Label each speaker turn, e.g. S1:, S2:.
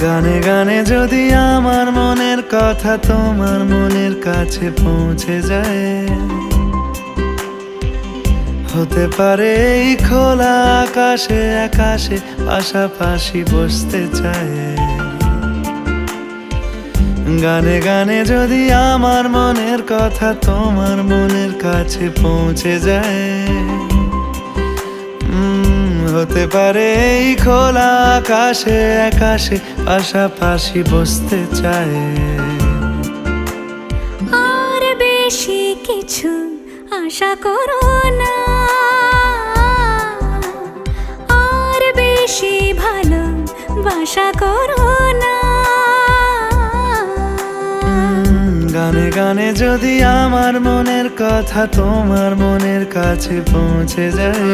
S1: গানে গানে যদি আমার মনের কথা তোমার মনের কাছে পৌঁছে যায়, হতে পারে এই খোলা আকাশে আকাশে পাশাপাশি বসতে চায়। গানে গানে যদি আমার মনের কথা তোমার মনের কাছে পৌঁছে যায়, হতে পারে এই খোলা আকাশে আকাশে পাশাপাশি বসতে চায়।
S2: আর বেশি কিছু আশা করো না, আর বেশি ভালোবাসা করো না।
S1: গানে গানে যদি আমার মনের কথা তোমার মনের কাছে পৌঁছে যায়,